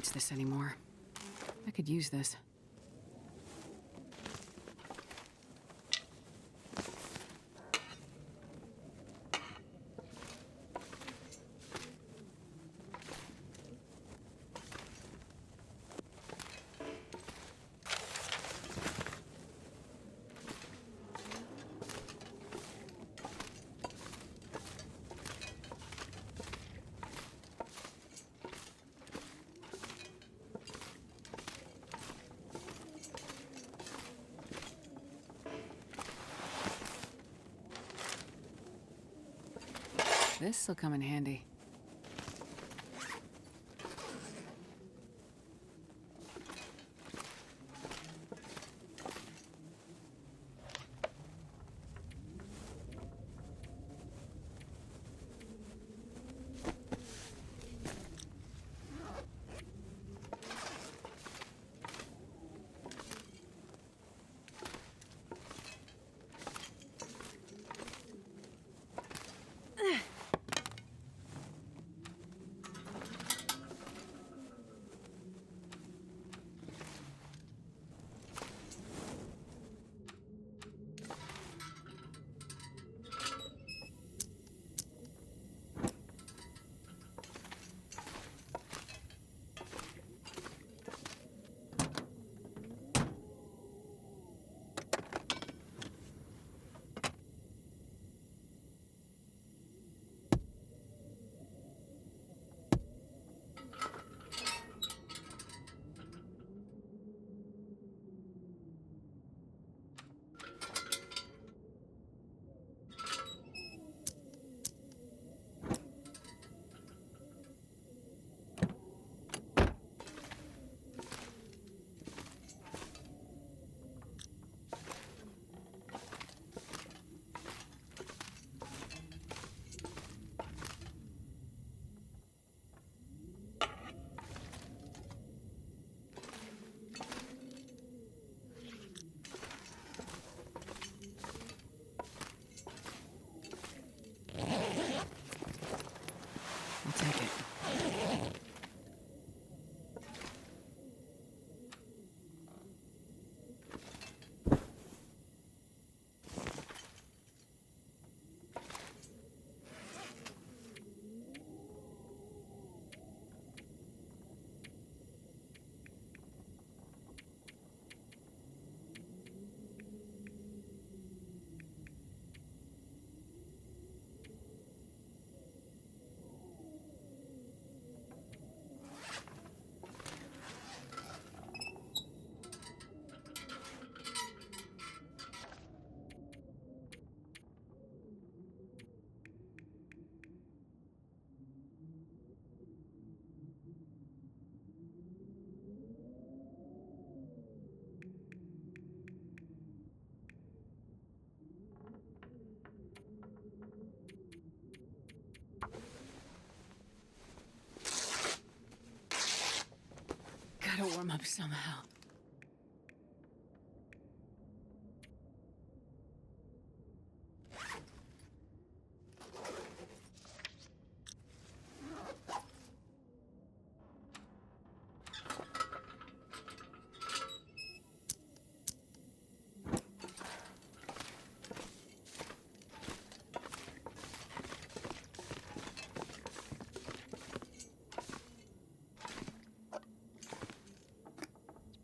needs this anymore. I could use this. This'll come in handy. I'll take it. Gotta warm up somehow.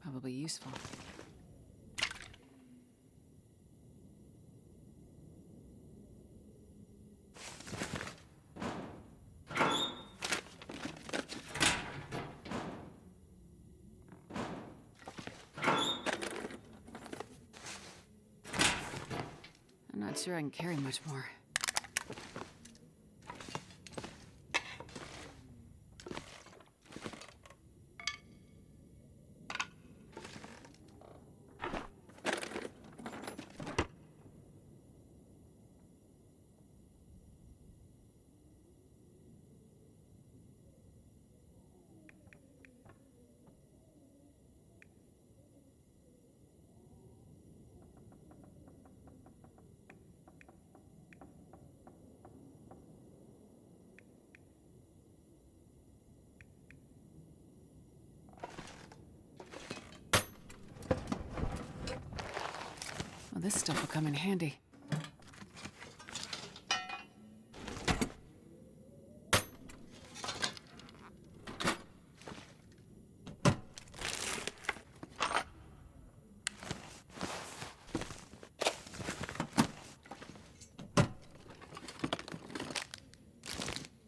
Probably useful. I'm not sure I can carry much more. This stuff will come in handy.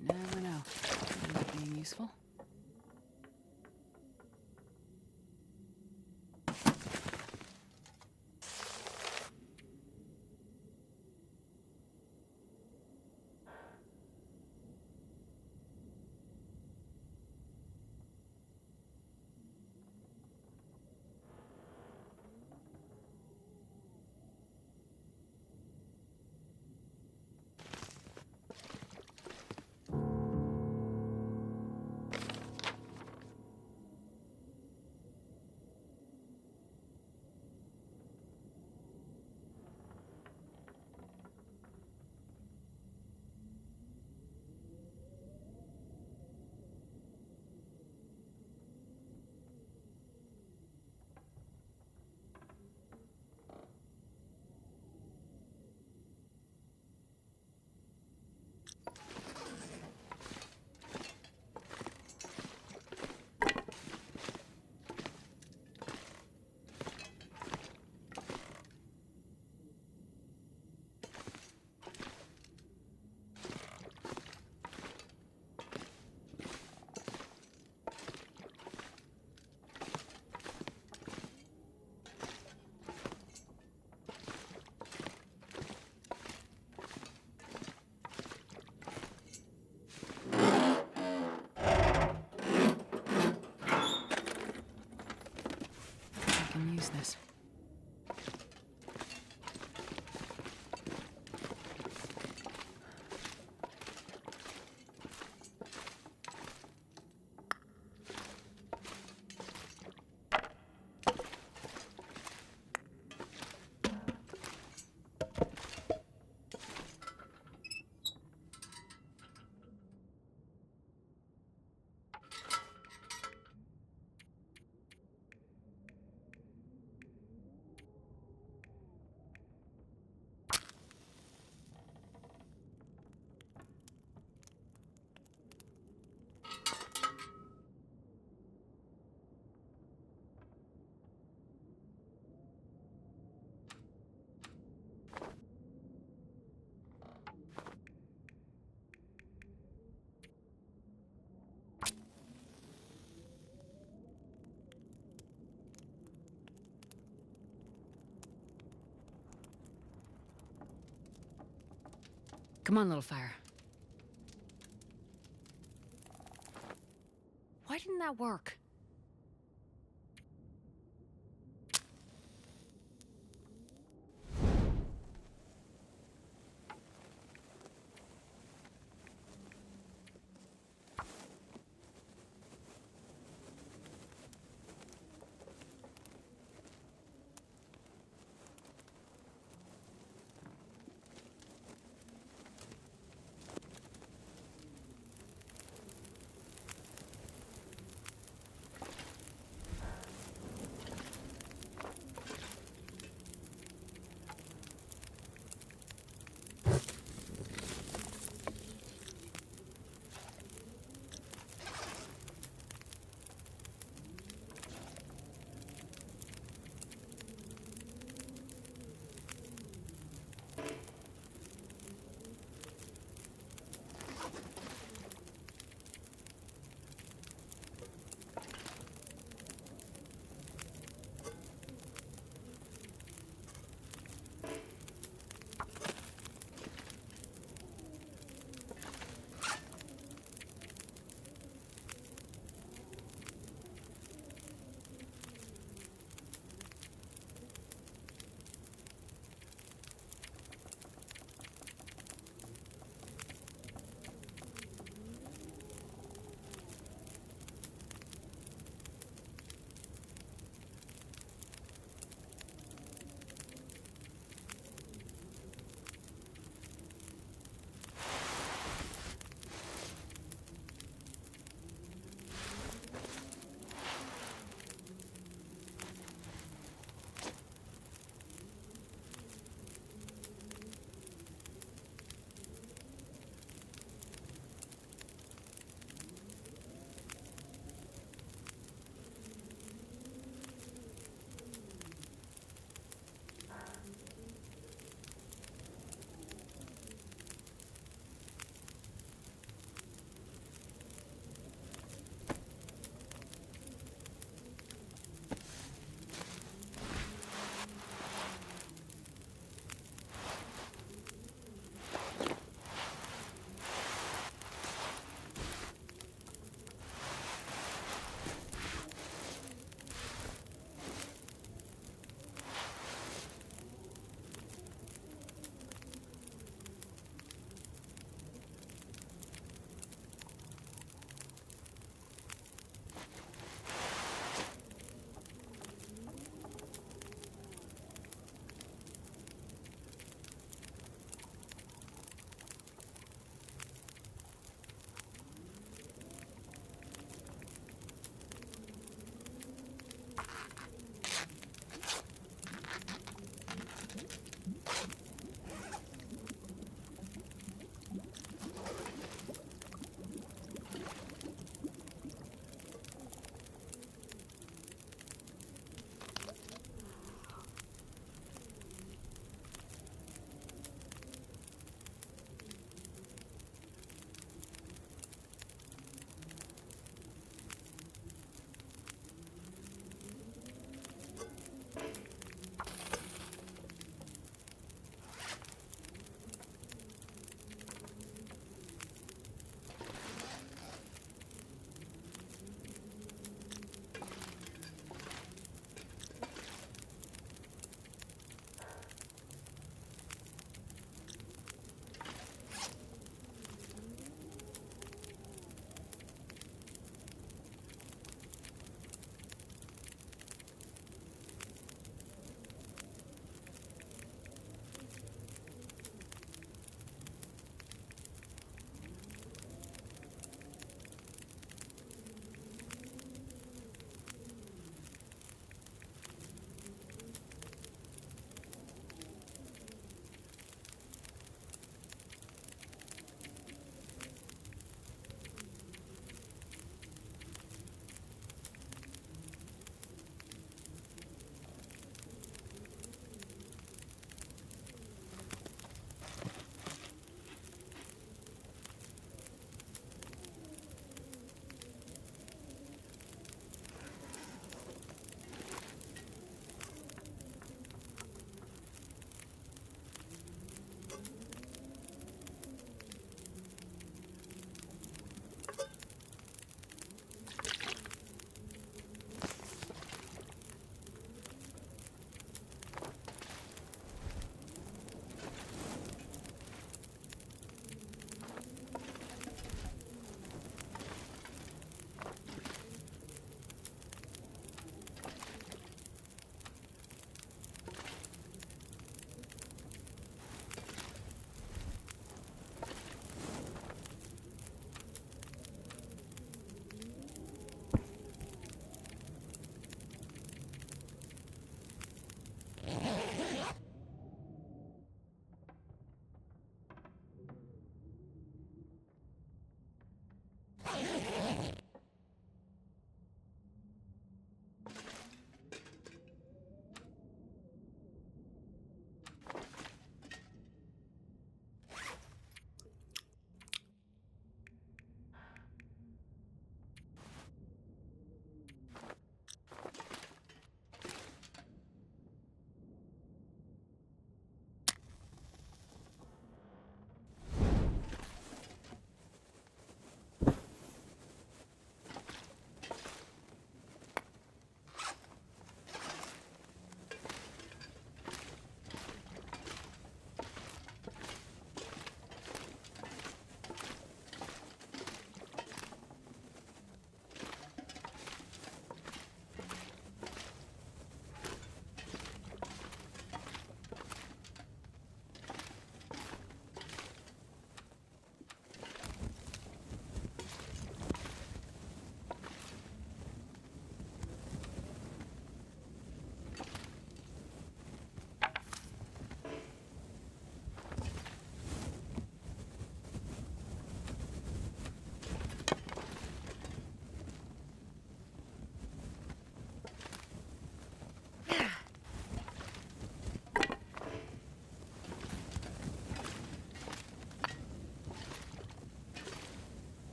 Never know. End up being useful. I can use this. Come on, little fire. Why didn't that work?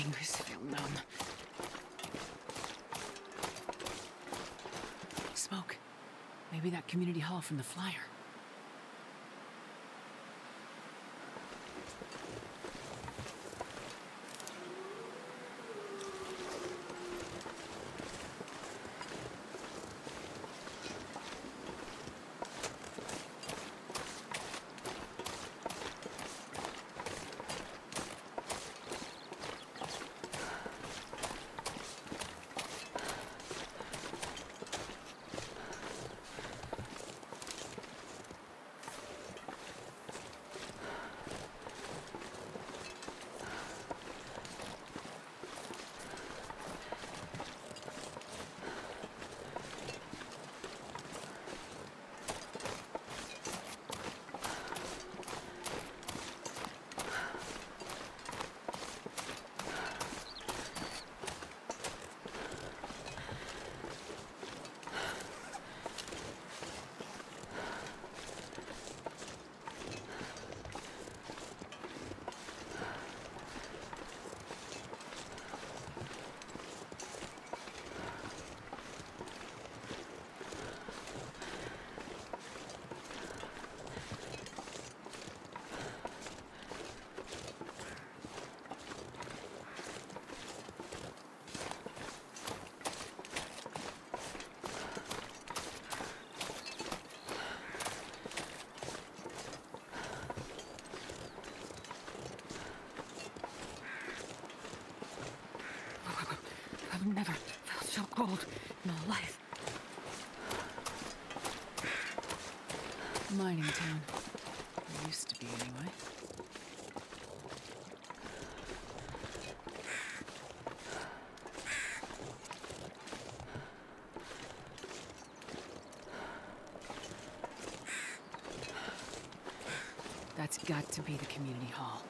fingers feel numb. Smoke. Maybe that community hall from the flyer. I've never felt so cold in my life. Mining town. It used to be, anyway. That's got to be the community hall.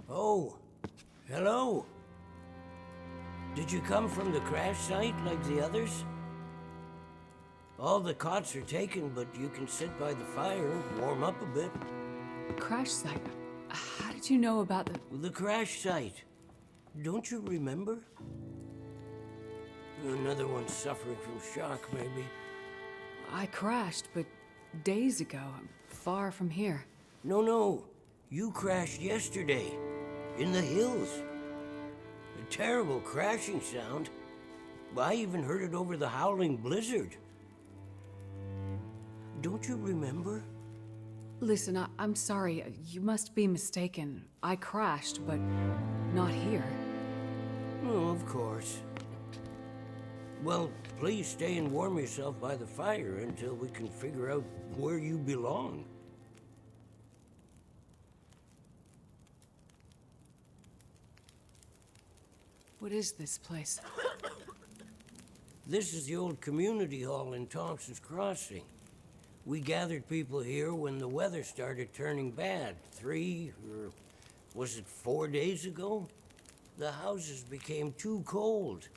Oh, hello. Did you come from the crash site like the others? All the cots are taken, but you can sit by the fire and warm up a bit. Crash site. How did you know about the... The crash site. Don't you remember? Another one suffering from shock, maybe. I crashed, but days ago, far from here. No. You crashed yesterday. In the hills. A terrible crashing sound. I even heard it over the howling blizzard. Don't you remember? Listen, I'm sorry. You must be mistaken. I crashed, but not here. Oh, of course. Well, please stay and warm yourself by the fire until we can figure out where you belong. What is this place? This is the old community hall in Thompson's Crossing. We gathered people here when the weather started turning bad. 3, or was it 4 days ago? The houses became too cold,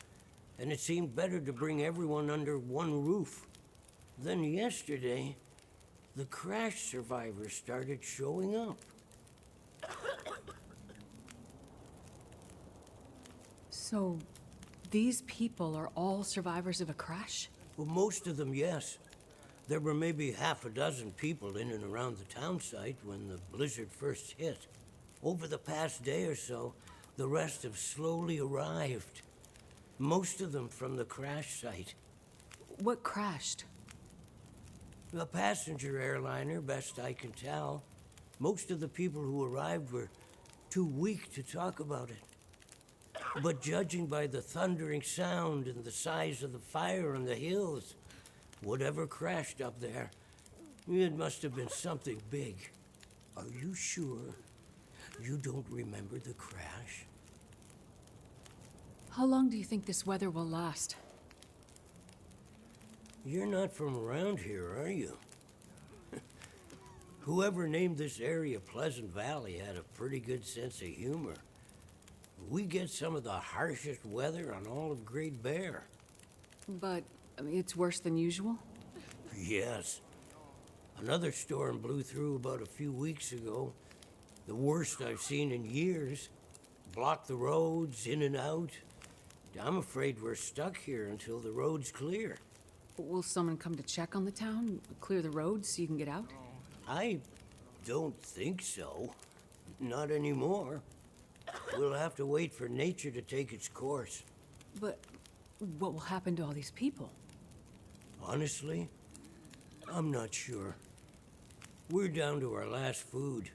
and it seemed better to bring everyone under one roof. Then yesterday, the crash survivors started showing up. So, these people are all survivors of a crash? Well, most of them, yes. There were maybe half a dozen people in and around the town site when the blizzard first hit. Over the past day or so, the rest have slowly arrived. Most of them from the crash site. What crashed? A passenger airliner, best I can tell. Most of the people who arrived were too weak to talk about it. But judging by the thundering sound and the size of the fire on the hills, whatever crashed up there, it must have been something big. Are you sure you don't remember the crash? How long do you think this weather will last? You're not from around here, are you? Whoever named this area Pleasant Valley had a pretty good sense of humor. We get some of the harshest weather on all of Great Bear. But, I mean, it's worse than usual? Yes. Another storm blew through about a few weeks ago. The worst I've seen in years. Blocked the roads, in and out. I'm afraid we're stuck here until the road's clear. Will someone come to check on the town? Clear the roads so you can get out? I don't think so. Not anymore. We'll have to wait for nature to take its course. But what will happen to all these people? Honestly, I'm not sure. We're down to our last food.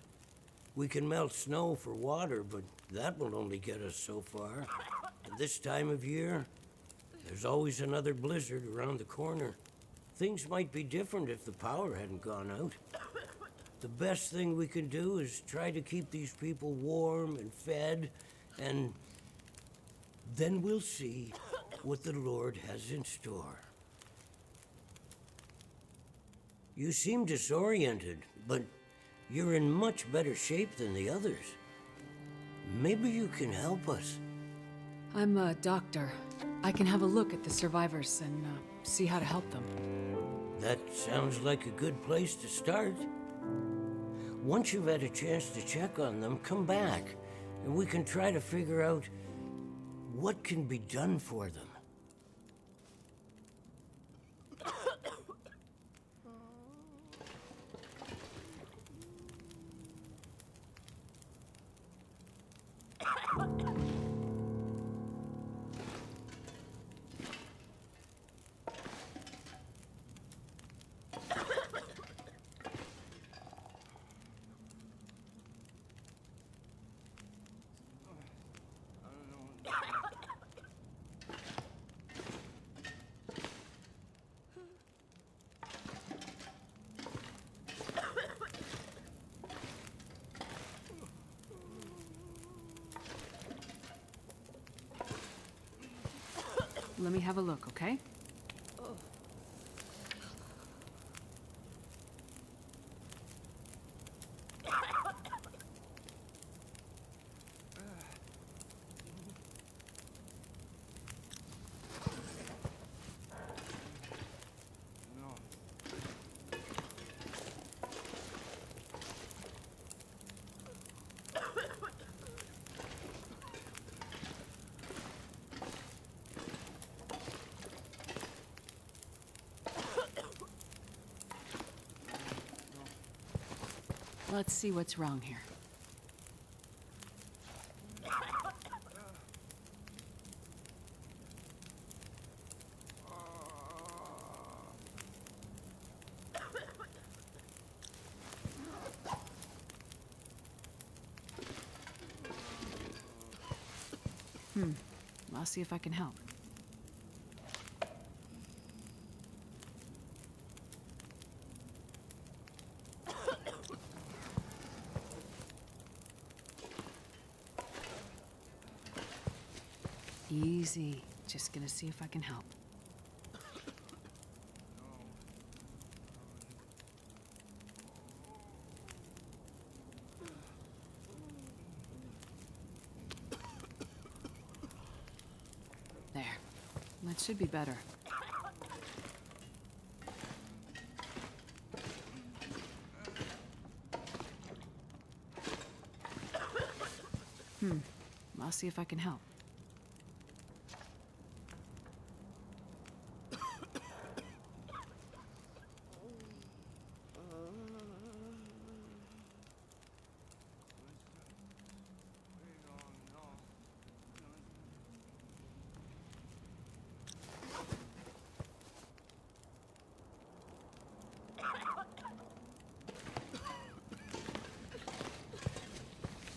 We can melt snow for water, but that will only get us so far. And this time of year, there's always another blizzard around the corner. Things might be different if the power hadn't gone out. The best thing we can do is try to keep these people warm and fed, and then we'll see what the Lord has in store. You seem disoriented, but you're in much better shape than the others. Maybe you can help us. I'm a doctor. I can have a look at the survivors and see how to help them. That sounds like a good place to start. Once you've had a chance to check on them, come back, and we can try to figure out what can be done for them. Let me have a look, okay? Let's see what's wrong here. I'll see if I can help. Easy. Just gonna see if I can help. There. That should be better. I'll see if I can help.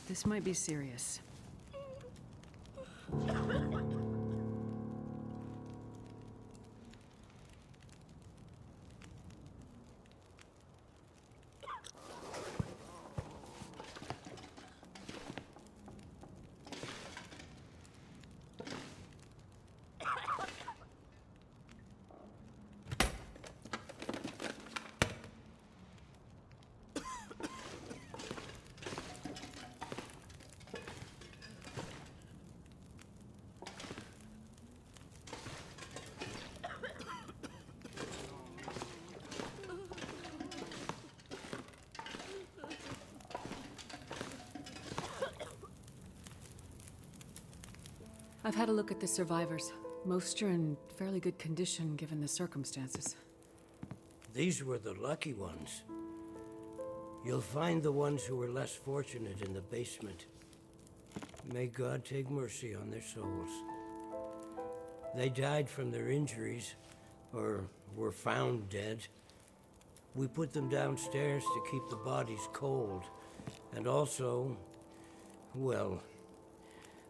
This might be serious. I've had a look at the survivors. Most are in fairly good condition given the circumstances. These were the lucky ones. You'll find the ones who were less fortunate in the basement. May God take mercy on their souls. They died from their injuries, or were found dead. We put them downstairs to keep the bodies cold. And also, well,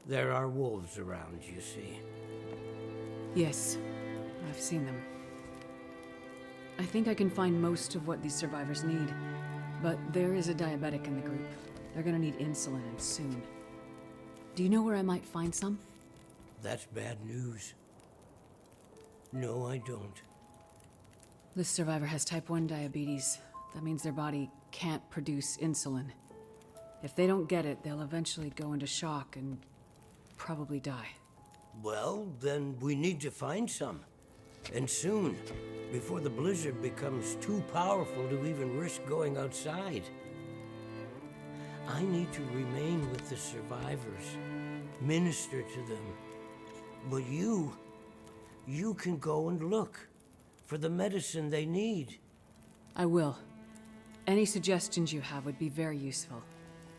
there are wolves around, you see. Yes, I've seen them. I think I can find most of what these survivors need, but there is a diabetic in the group. They're gonna need insulin, and soon. Do you know where I might find some? That's bad news. No, I don't. This survivor has type 1 diabetes. That means their body can't produce insulin. If they don't get it, they'll eventually go into shock and probably die. Well, then we need to find some. And soon, before the blizzard becomes too powerful to even risk going outside. I need to remain with the survivors, minister to them. But you can go and look for the medicine they need. I will. Any suggestions you have would be very useful.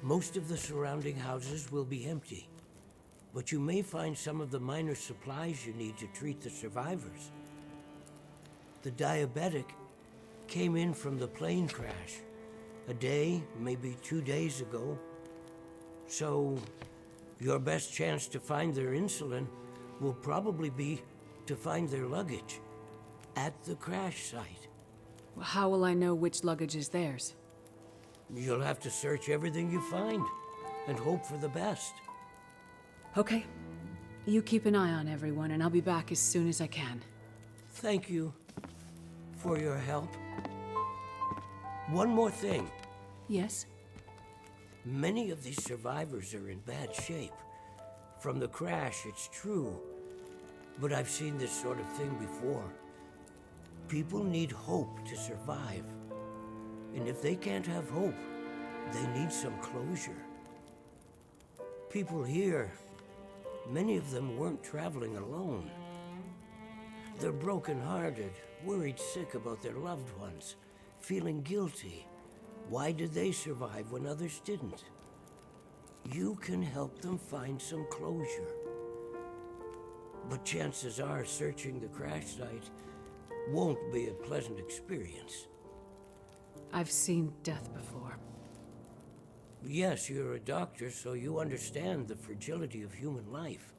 Most of the surrounding houses will be empty, but you may find some of the minor supplies you need to treat the survivors. The diabetic came in from the plane crash a day, maybe 2 days ago. So your best chance to find their insulin will probably be to find their luggage at the crash site. How will I know which luggage is theirs? You'll have to search everything you find and hope for the best. Okay. You keep an eye on everyone, and I'll be back as soon as I can. Thank you for your help. One more thing. Yes? Many of these survivors are in bad shape. From the crash, it's true. But I've seen this sort of thing before. People need hope to survive. And if they can't have hope, they need some closure. People here, many of them weren't traveling alone. They're broken-hearted, worried sick about their loved ones, feeling guilty, Why did they survive when others didn't? You can help them find some closure. But chances are searching the crash site won't be a pleasant experience. I've seen death before. Yes, you're a doctor, so you understand the fragility of human life.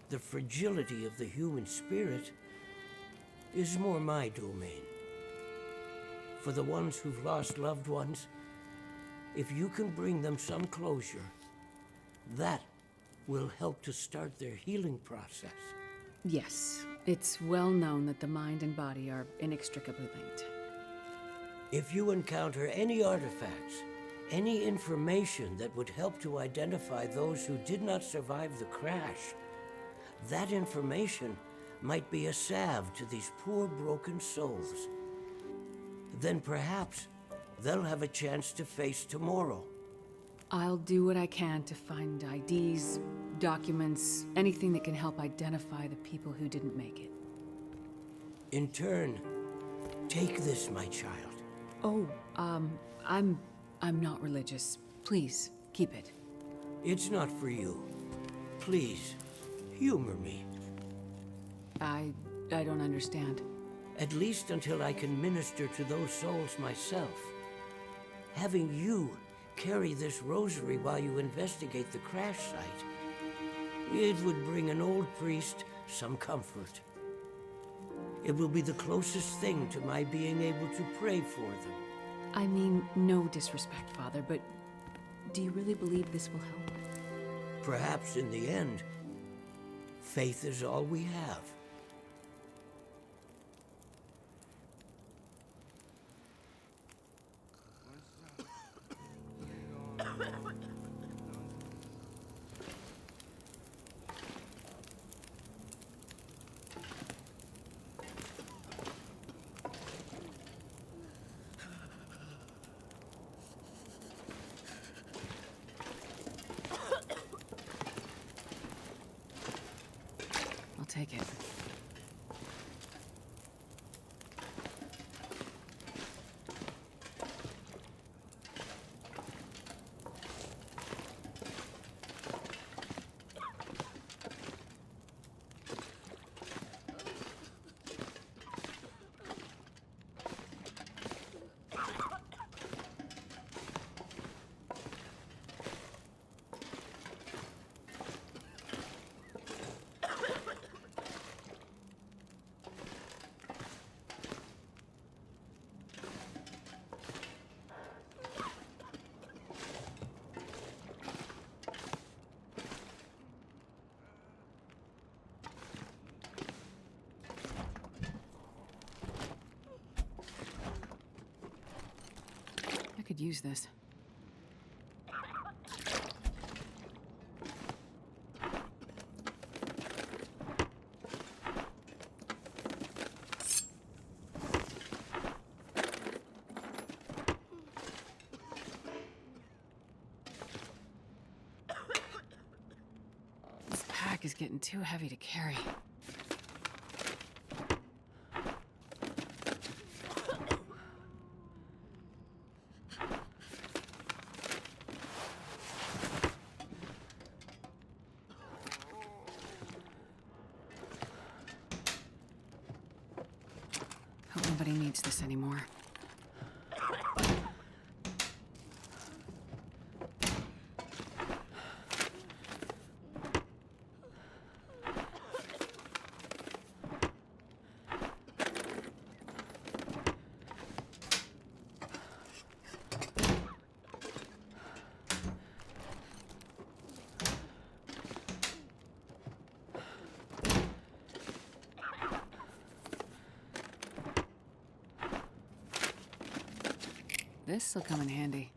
The fragility of the human spirit is more my domain. For the ones who've lost loved ones, if you can bring them some closure, that will help to start their healing process. Yes, it's well known that the mind and body are inextricably linked. If you encounter any artifacts, any information that would help to identify those who did not survive the crash, that information might be a salve to these poor broken souls. Then perhaps they'll have a chance to face tomorrow. I'll do what I can to find IDs, documents, anything that can help identify the people who didn't make it. In turn, take this, my child. Oh, I'm not religious. Please, keep it. It's not for you. Please, humor me. I don't understand. At least until I can minister to those souls myself. Having you carry this rosary while you investigate the crash site, it would bring an old priest some comfort. It will be the closest thing to my being able to pray for them. I mean, no disrespect, Father, but do you really believe this will help? Perhaps in the end, faith is all we have. I'll take it. I could use this. This pack is getting too heavy to carry. Hope nobody needs this anymore. This'll come in handy.